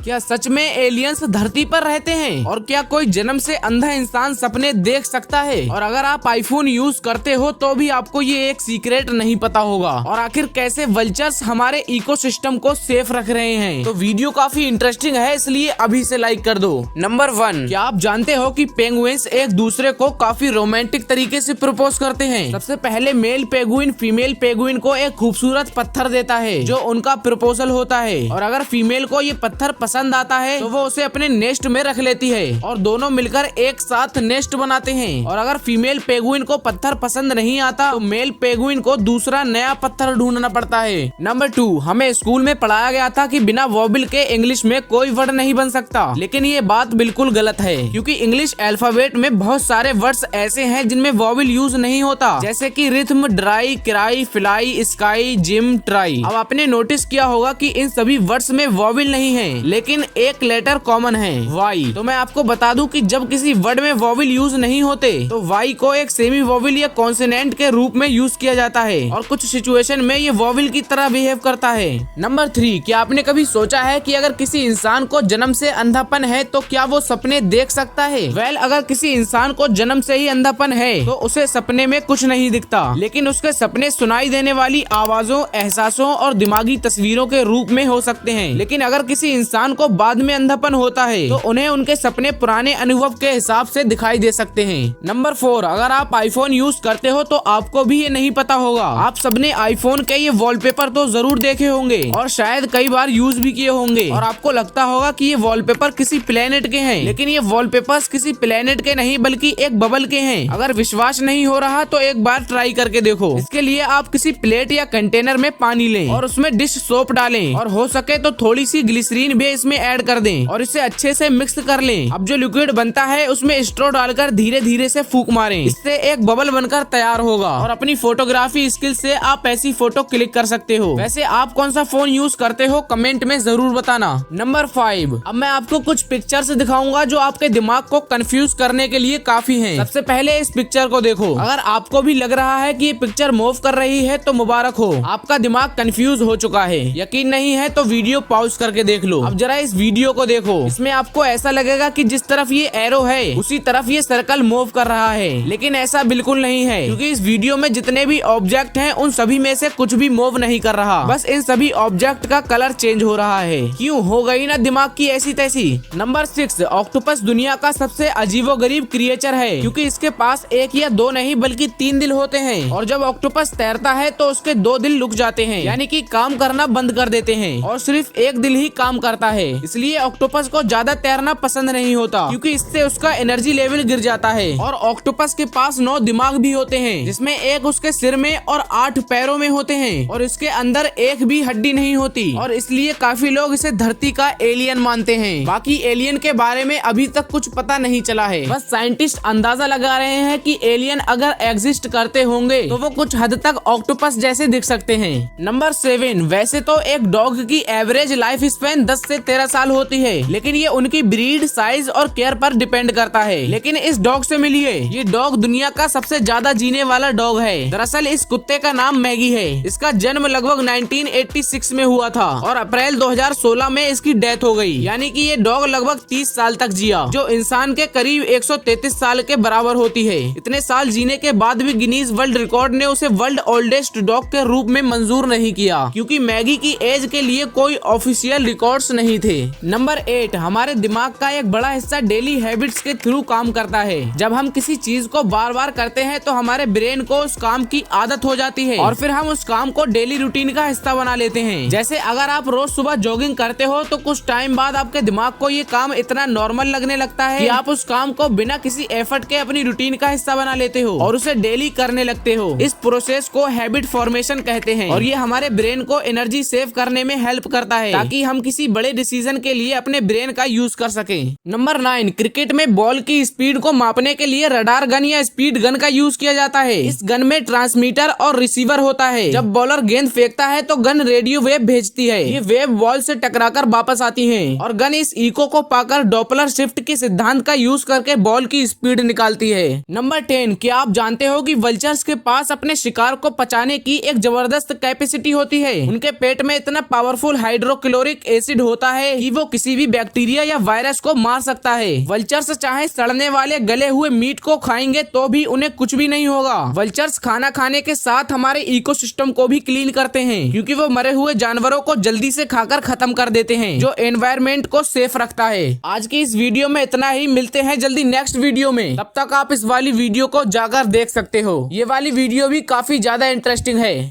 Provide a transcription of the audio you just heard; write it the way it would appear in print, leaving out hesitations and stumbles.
क्या सच में एलियंस धरती पर रहते हैं? और क्या कोई जन्म से अंधा इंसान सपने देख सकता है? और अगर आप आईफोन यूज करते हो तो भी आपको ये एक सीक्रेट नहीं पता होगा। और आखिर कैसे वल्चर्स हमारे इकोसिस्टम को सेफ रख रहे हैं? तो वीडियो काफी इंटरेस्टिंग है, इसलिए अभी से लाइक कर दो। नंबर 1, क्या आप जानते हो कि पेंगुइन्स एक दूसरे को काफी रोमांटिक तरीके से प्रपोज करते हैं? सबसे पहले मेल पेंगुइन फीमेल पेंगुइन को एक खूबसूरत पत्थर देता है जो उनका प्रपोजल होता है। और अगर फीमेल को ये पत्थर पसंद आता है तो वो उसे अपने नेस्ट में रख लेती है और दोनों मिलकर एक साथ नेस्ट बनाते हैं। और अगर फीमेल पेंगुइन को पत्थर पसंद नहीं आता तो मेल पेंगुइन को दूसरा नया पत्थर ढूंढना पड़ता है। नंबर 2, हमें स्कूल में पढ़ाया गया था कि बिना वोवेल के इंग्लिश में कोई वर्ड नहीं बन सकता, लेकिन ये बात बिल्कुल गलत है, क्योंकि इंग्लिश अल्फाबेट में बहुत सारे वर्ड्स ऐसे हैं जिनमें वोवेल यूज नहीं होता, जैसे कि rhythm, dry, cry, fly, sky, gym, try. अब आपने नोटिस किया होगा कि इन सभी वर्ड्स में वोवेल नहीं है, लेकिन एक लेटर कॉमन है, वाई। तो मैं आपको बता दूं कि जब किसी वर्ड में वोवेल यूज नहीं होते तो वाई को एक सेमी वोवेल या कॉन्सोनेंट के रूप में यूज किया जाता है और कुछ सिचुएशन में ये वोवेल की तरह बिहेव करता है। नंबर 3, क्या आपने कभी सोचा है कि अगर किसी इंसान को जन्म से अंधापन है तो क्या वो सपने देख सकता है? अगर किसी इंसान को जन्म से ही अंधापन है तो उसे सपने में कुछ नहीं दिखता, लेकिन उसके सपने सुनाई देने वाली आवाजों, एहसासों और दिमागी तस्वीरों के रूप में हो सकते हैं। लेकिन अगर किसी इंसान को बाद में अंधापन होता है तो उन्हें उनके सपने पुराने अनुभव के हिसाब से दिखाई दे सकते हैं। नंबर 4, अगर आप आईफोन यूज करते हो तो आपको भी ये नहीं पता होगा। आप सबने आईफोन के ये वॉलपेपर तो जरूर देखे होंगे और शायद कई बार यूज भी किए होंगे, और आपको लगता होगा कि ये वॉलपेपर किसी प्लेनेट के हैं, लेकिन ये वॉलपेपर्स किसी प्लेनेट के नहीं बल्कि एक बबल के हैं। अगर विश्वास नहीं हो रहा तो एक बार ट्राई करके देखो। इसके लिए आप किसी प्लेट या कंटेनर में पानी लें और उसमें डिश सोप डालें, और हो सके तो थोड़ी सी ग्लिसरीन भी इसमें ऐड कर दें और इसे अच्छे से मिक्स कर लें। अब जो लिक्विड बनता है उसमें स्ट्रॉ डालकर धीरे धीरे से फूंक मारें, इससे एक बबल बनकर तैयार होगा। और अपनी फोटोग्राफी स्किल से आप ऐसी फोटो क्लिक कर सकते हो। वैसे आप कौन सा फोन यूज करते हो कमेंट में जरूर बताना। नंबर 5, अब मैं आपको कुछ पिक्चर्स दिखाऊंगा जो आपके दिमाग को कंफ्यूज करने के लिए काफी हैं। सबसे पहले इस पिक्चर को देखो। अगर आपको भी लग रहा है कि ये पिक्चर मूव कर रही है तो मुबारक हो, आपका दिमाग कंफ्यूज हो चुका है। यकीन नहीं है तो वीडियो पॉज करके देख लो। अब जरा इस वीडियो को देखो, इसमें आपको ऐसा लगेगा कि जिस तरफ ये एरो है उसी तरफ ये सर्कल मूव कर रहा है, लेकिन ऐसा बिल्कुल नहीं है, क्योंकि इस वीडियो में जितने भी ऑब्जेक्ट हैं उन सभी में से कुछ भी मूव नहीं कर रहा, बस इन सभी ऑब्जेक्ट का कलर चेंज हो रहा है। क्यों हो गई ना दिमाग की ऐसी तैसी। नंबर 6, ऑक्टोपस दुनिया का सबसे अजीबोगरीब क्रिएचर है, क्योंकि इसके पास एक या दो नहीं बल्कि 3 दिल होते हैं, और जब ऑक्टोपस तैरता है तो उसके 2 दिल रुक जाते हैं, यानी कि काम करना बंद कर देते हैं, और सिर्फ एक दिल ही काम करता है। इसलिए ऑक्टोपस को ज्यादा तैरना पसंद नहीं होता, क्योंकि इससे उसका एनर्जी लेवल गिर जाता है। और ऑक्टोपस के पास 9 दिमाग भी होते हैं, जिसमें एक उसके सिर में और 8 पैरों में होते हैं, और इसके अंदर एक भी हड्डी नहीं होती, और इसलिए काफी लोग इसे धरती का एलियन मानते हैं। बाकी एलियन के बारे में अभी तक कुछ पता नहीं चला है, बस साइंटिस्ट अंदाजा लगा रहे हैं कि एलियन अगर एग्जिस्ट करते होंगे तो वो कुछ हद तक ऑक्टोपस जैसे दिख सकते हैं। नंबर 7, वैसे तो एक डॉग की एवरेज लाइफ स्पैन 10 से 13 साल होती है, लेकिन ये उनकी ब्रीड, साइज और केयर पर डिपेंड करता है। लेकिन इस डॉग से मिलिए, ये डॉग दुनिया का सबसे ज्यादा जीने वाला डॉग है। दरअसल इस कुत्ते का नाम मैगी है। इसका जन्म लगभग 1986 में हुआ था और अप्रैल 2016 में इसकी डेथ हो गई, यानी कि ये डॉग लगभग 30 साल तक जिया, जो इंसान के करीब 133 साल के बराबर होती है। इतने साल जीने के बाद भी गिनीज वर्ल्ड रिकॉर्ड ने उसे वर्ल्ड ओल्डेस्ट डॉग के रूप में मंजूर नहीं किया, क्योंकि मैगी की एज के लिए कोई ऑफिशियल रिकॉर्ड्स नहीं थे। नंबर 8, हमारे दिमाग का एक बड़ा हिस्सा डेली हैबिट्स के थ्रू काम करता है। जब हम किसी चीज को बार बार करते हैं तो हमारे ब्रेन को उस काम की आदत हो जाती है और फिर हम उस काम को डेली रूटीन का हिस्सा बना लेते हैं। जैसे अगर आप रोज सुबह जॉगिंग करते हो तो कुछ टाइम बाद आपके दिमाग को ये काम इतना नॉर्मल लगने लगता है कि आप उस काम को बिना किसी एफर्ट के अपनी रूटीन का हिस्सा बना लेते हो और उसे डेली करने लगते हो। इस प्रोसेस को हैबिट फॉर्मेशन कहते हैं, और ये हमारे ब्रेन को एनर्जी सेव करने में हेल्प करता है, ताकि हम किसी बड़े डिसीजन के लिए अपने ब्रेन का यूज कर सके। नंबर 9, क्रिकेट में बॉल की स्पीड को मापने के लिए रडार गन या स्पीड गन का यूज किया जाता है। इस गन में ट्रांसमीटर और रिसीवर होता है। जब बॉलर गेंद फेंकता है तो गन रेडियो वेव भेजती है। ये वेव बॉल से टकराकर वापस आती हैं और गन इस इको को पाकर डॉपलर शिफ्ट के सिद्धांत का यूज करके बॉल की स्पीड निकालती है। नंबर 10, क्या आप जानते हो कि वल्चर्स के पास अपने शिकार को पचाने की एक जबरदस्त कैपेसिटी होती है। उनके पेट में इतना पावरफुल हाइड्रोक्लोरिक एसिड होता होता है कि वो किसी भी बैक्टीरिया या वायरस को मार सकता है। वल्चर्स चाहे सड़ने वाले गले हुए मीट को खाएंगे तो भी उन्हें कुछ भी नहीं होगा। वल्चर्स खाना खाने के साथ हमारे इकोसिस्टम को भी क्लीन करते हैं, क्योंकि वो मरे हुए जानवरों को जल्दी से खाकर खत्म कर देते हैं, जो एनवायरमेंट को सेफ रखता है। आज की इस वीडियो में इतना ही, मिलते हैं जल्दी नेक्स्ट वीडियो में। तब तक आप इस वाली वीडियो को जाकर देख सकते हो। ये वाली वीडियो भी काफी ज्यादा इंटरेस्टिंग है।